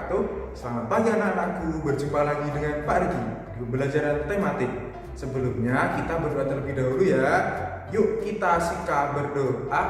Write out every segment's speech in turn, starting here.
wabarakatuh. Selamat pagi anak-anakku, berjumpa lagi dengan Pak Riki di pembelajaran tematik. Sebelumnya kita berdoa terlebih dahulu ya. Yuk kita sikat berdoa.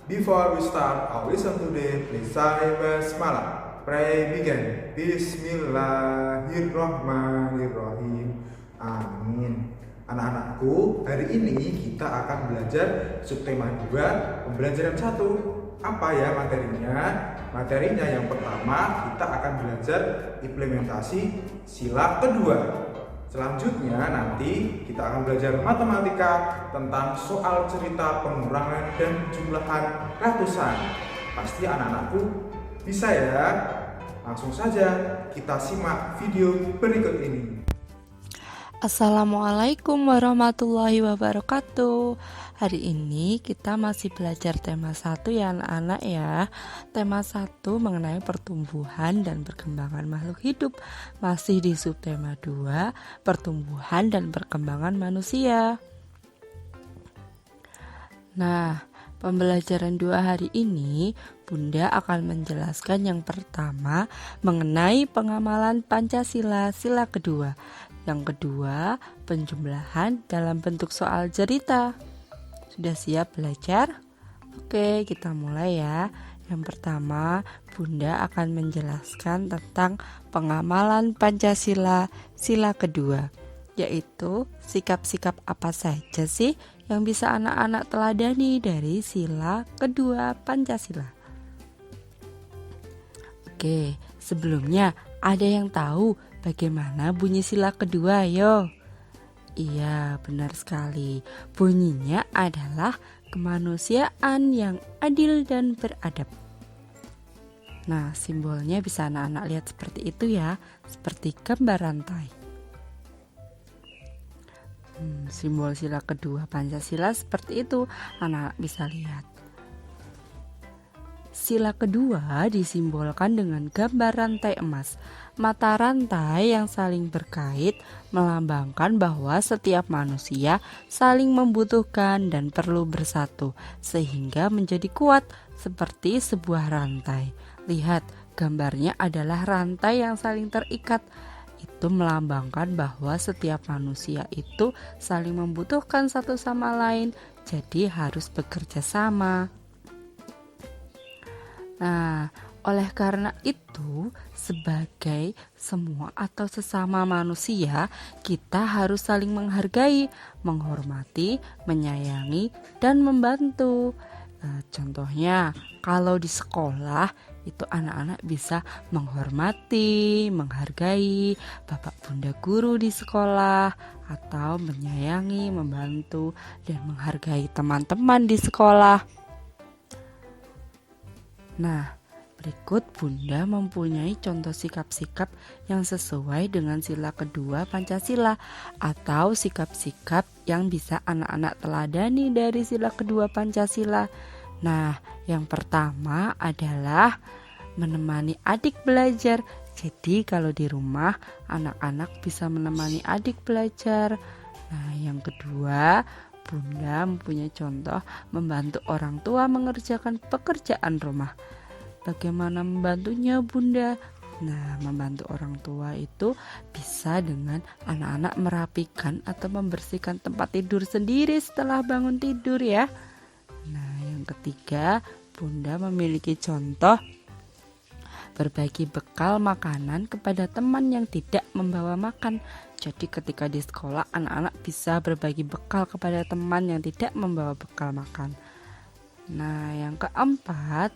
Before we start our lesson today, please say basmalah. Pray begin. Bismillahirrahmanirrahim. Amin. Anak-anakku, hari ini kita akan belajar subtema 2, pembelajaran 1. Apa ya materinya? Materinya yang pertama kita akan belajar implementasi sila kedua. Selanjutnya nanti kita akan belajar matematika tentang soal cerita pengurangan dan jumlahan ratusan. Pasti anak-anakku bisa ya? Langsung saja kita simak video berikut ini. Assalamualaikum warahmatullahi wabarakatuh. Hari ini kita masih belajar tema 1 ya anak-anak ya. Tema 1 mengenai pertumbuhan dan perkembangan makhluk hidup. Masih di subtema 2, pertumbuhan dan perkembangan manusia. Nah, pembelajaran 2 hari ini Bunda akan menjelaskan yang pertama mengenai pengamalan Pancasila sila kedua. Yang kedua, penjumlahan dalam bentuk soal cerita. Sudah siap belajar? Oke, kita mulai ya. Yang pertama, Bunda akan menjelaskan tentang pengamalan Pancasila sila kedua, yaitu sikap-sikap apa saja sih yang bisa anak-anak teladani dari sila kedua Pancasila. Oke, sebelumnya ada yang tahu bagaimana bunyi sila kedua, yo? Iya, benar sekali. Bunyinya adalah kemanusiaan yang adil dan beradab. Nah, simbolnya bisa anak-anak lihat seperti itu ya, seperti gambar rantai. Simbol sila kedua Pancasila seperti itu, anak-anak bisa lihat. Sila kedua disimbolkan dengan gambar rantai emas. Mata rantai yang saling berkait melambangkan bahwa setiap manusia saling membutuhkan dan perlu bersatu sehingga menjadi kuat seperti sebuah rantai. Lihat, gambarnya adalah rantai yang saling terikat. Itu melambangkan bahwa setiap manusia itu saling membutuhkan satu sama lain, jadi harus bekerja sama. Nah, oleh karena itu, sebagai semua atau sesama manusia, kita harus saling menghargai, menghormati, menyayangi, dan membantu. Contohnya, kalau di sekolah, itu anak-anak bisa menghormati, menghargai bapak bunda guru di sekolah, atau menyayangi, membantu, dan menghargai teman-teman di sekolah. Nah, berikut Bunda mempunyai contoh sikap-sikap yang sesuai dengan sila kedua Pancasila atau sikap-sikap yang bisa anak-anak teladani dari sila kedua Pancasila. Nah, yang pertama adalah menemani adik belajar. Jadi kalau di rumah anak-anak bisa menemani adik belajar. Nah, yang kedua, Bunda mempunyai contoh membantu orang tua mengerjakan pekerjaan rumah. Bagaimana membantunya Bunda? Nah, membantu orang tua itu bisa dengan anak-anak merapikan atau membersihkan tempat tidur sendiri setelah bangun tidur ya. Nah, yang ketiga, Bunda memiliki contoh berbagi bekal makanan kepada teman yang tidak membawa makan. Jadi ketika di sekolah anak-anak bisa berbagi bekal kepada teman yang tidak membawa bekal makan. Nah, yang keempat,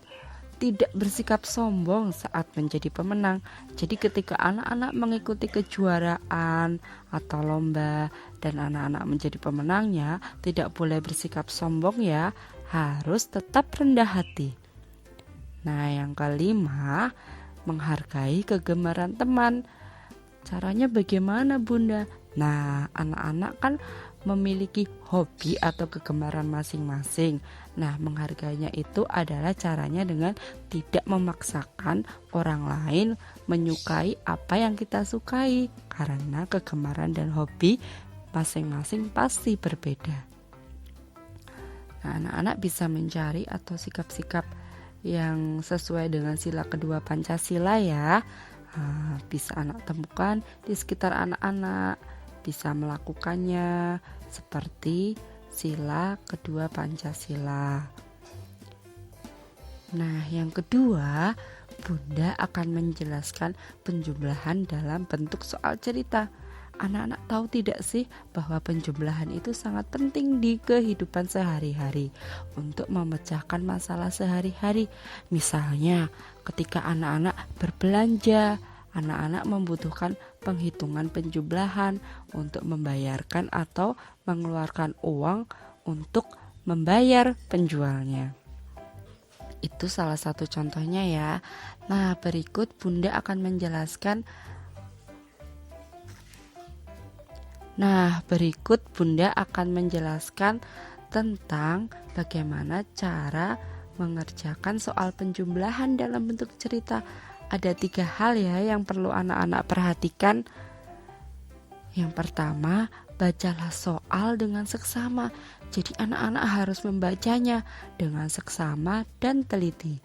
tidak bersikap sombong saat menjadi pemenang. Jadi ketika anak-anak mengikuti kejuaraan atau lomba dan anak-anak menjadi pemenangnya, tidak boleh bersikap sombong ya, harus tetap rendah hati. Nah, yang kelima, menghargai kegemaran teman. Caranya bagaimana Bunda? Nah, anak-anak kan memiliki hobi atau kegemaran masing-masing. Nah, menghargainya itu adalah caranya dengan tidak memaksakan orang lain menyukai apa yang kita sukai, karena kegemaran dan hobi masing-masing pasti berbeda. Nah, anak-anak bisa mencari atau sikap-sikap yang sesuai dengan sila kedua Pancasila ya. Bisa anak temukan di sekitar anak-anak, bisa melakukannya seperti sila kedua Pancasila. Nah, yang kedua, Bunda akan menjelaskan penjumlahan dalam bentuk soal cerita. Anak-anak tahu tidak sih bahwa penjumlahan itu sangat penting di kehidupan sehari-hari untuk memecahkan masalah sehari-hari. Misalnya, ketika anak-anak berbelanja, anak-anak membutuhkan penghitungan penjumlahan untuk membayarkan atau mengeluarkan uang untuk membayar penjualnya. Itu salah satu contohnya ya. Nah, berikut Bunda akan menjelaskan tentang bagaimana cara mengerjakan soal penjumlahan dalam bentuk cerita. Ada 3 hal ya yang perlu anak-anak perhatikan. Yang pertama, bacalah soal dengan seksama. Jadi anak-anak harus membacanya dengan seksama dan teliti.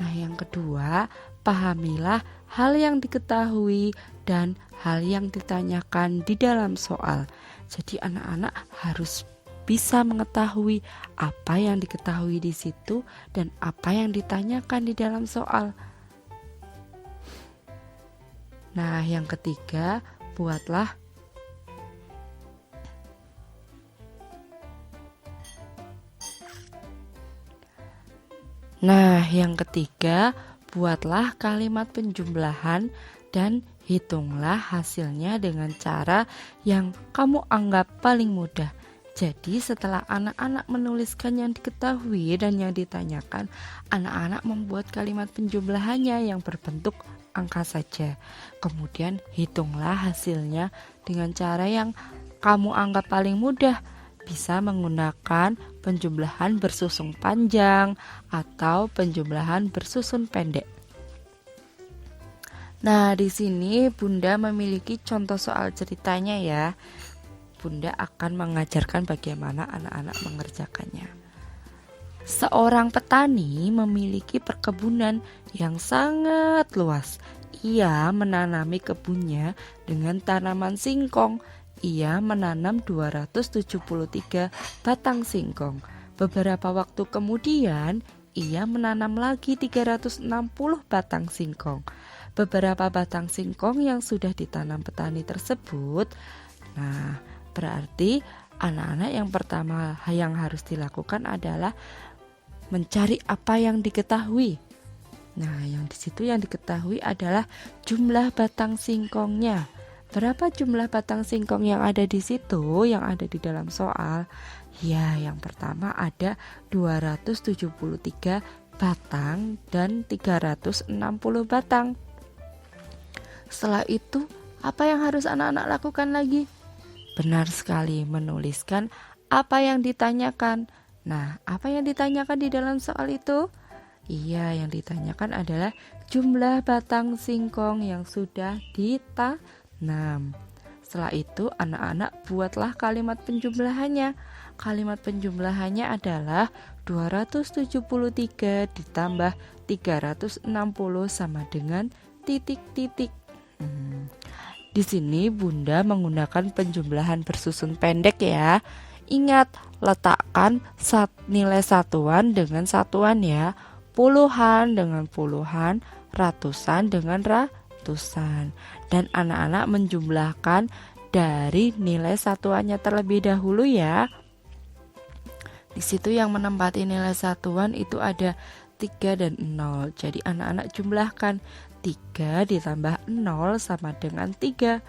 Nah, yang kedua, pahamilah hal yang diketahui dan hal yang ditanyakan di dalam soal. Jadi anak-anak harus bisa mengetahui apa yang diketahui di situ dan apa yang ditanyakan di dalam soal. Nah, yang ketiga, buatlah kalimat penjumlahan dan hitunglah hasilnya dengan cara yang kamu anggap paling mudah. Jadi setelah anak-anak menuliskan yang diketahui dan yang ditanyakan, anak-anak membuat kalimat penjumlahannya yang berbentuk angka saja. Kemudian hitunglah hasilnya dengan cara yang kamu anggap paling mudah. Bisa menggunakan penjumlahan bersusun panjang atau penjumlahan bersusun pendek. Nah, di sini Bunda memiliki contoh soal ceritanya ya. Bunda akan mengajarkan bagaimana anak-anak mengerjakannya. Seorang petani memiliki perkebunan yang sangat luas. Ia menanami kebunnya dengan tanaman singkong. Ia menanam 273 batang singkong. Beberapa waktu kemudian, ia menanam lagi 360 batang singkong. Beberapa batang singkong yang sudah ditanam petani tersebut. Nah, berarti anak-anak yang pertama yang harus dilakukan adalah mencari apa yang diketahui. Nah, yang di situ yang diketahui adalah jumlah batang singkongnya. Berapa jumlah batang singkong yang ada di situ, yang ada di dalam soal? Ya, yang pertama ada 273 batang dan 360 batang. Setelah itu, apa yang harus anak-anak lakukan lagi? Benar sekali, menuliskan apa yang ditanyakan. Nah, apa yang ditanyakan di dalam soal itu? Iya, yang ditanyakan adalah jumlah batang singkong yang sudah ditanam. Setelah itu anak-anak buatlah kalimat penjumlahannya. Kalimat penjumlahannya adalah 273 ditambah 360 sama dengan titik-titik. Di sini Bunda menggunakan penjumlahan bersusun pendek ya. Ingat, letakkan nilai satuan dengan satuan ya. Puluhan dengan puluhan, ratusan dengan ratusan. Dan anak-anak menjumlahkan dari nilai satuannya terlebih dahulu ya. Di situ yang menempati nilai satuan itu ada 3 dan 0. Jadi anak-anak jumlahkan 3 ditambah 0 sama dengan 3.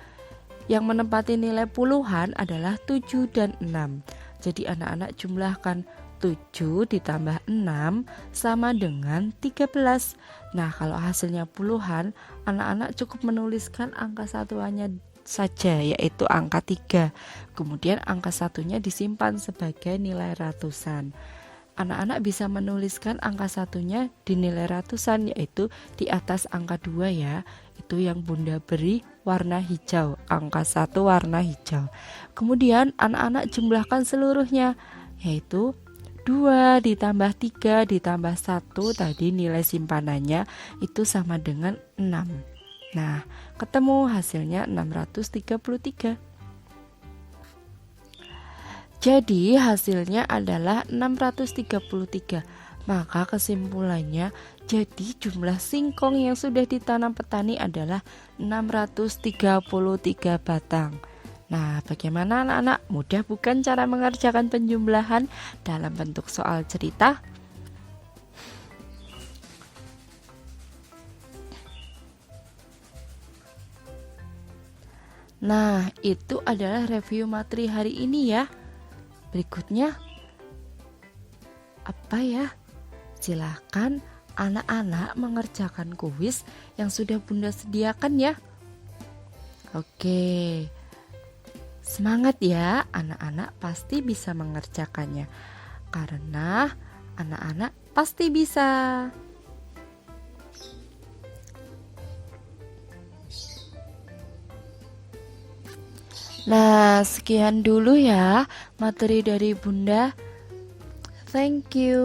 Yang menempati nilai puluhan adalah 7 dan 6. Jadi anak-anak jumlahkan 7 ditambah 6 sama dengan 13. Nah, kalau hasilnya puluhan, anak-anak cukup menuliskan angka satuannya saja, yaitu angka 3. Kemudian angka satunya disimpan sebagai nilai ratusan. Anak-anak bisa menuliskan angka satunya di nilai ratusan, yaitu di atas angka 2 ya. Itu yang Bunda beri warna hijau, angka 1 warna hijau. Kemudian anak-anak jumlahkan seluruhnya, yaitu 2 ditambah 3 ditambah 1 tadi nilai simpanannya itu sama dengan 6. Nah, ketemu hasilnya 633. Jadi hasilnya adalah 633. Maka kesimpulannya jadi jumlah singkong yang sudah ditanam petani adalah 633 batang. Nah, bagaimana anak-anak? Mudah bukan cara mengerjakan penjumlahan dalam bentuk soal cerita? Nah, itu adalah review materi hari ini ya. Berikutnya apa ya? Silakan anak-anak mengerjakan kuis yang sudah Bunda sediakan ya. Oke. Semangat ya, anak-anak pasti bisa mengerjakannya. Karena anak-anak pasti bisa. Nah, sekian dulu ya materi dari Bunda. Thank you,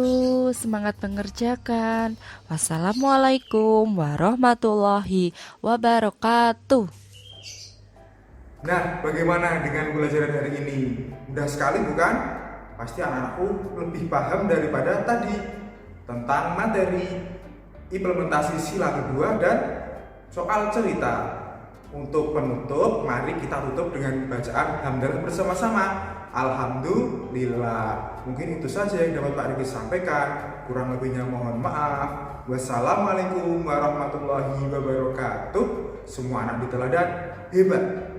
semangat mengerjakan. Wassalamualaikum warahmatullahi wabarakatuh. Nah, bagaimana dengan pembelajaran hari ini? Mudah sekali bukan? Pasti anak-anakku lebih paham daripada tadi tentang materi implementasi sila kedua dan soal cerita. Untuk penutup, mari kita tutup dengan bacaan hamdalah bersama-sama. Alhamdulillah. Mungkin itu saja yang dapat Pak Riki sampaikan. Kurang lebihnya mohon maaf. Wassalamualaikum warahmatullahi wabarakatuh. Semua anak di teladan hebat.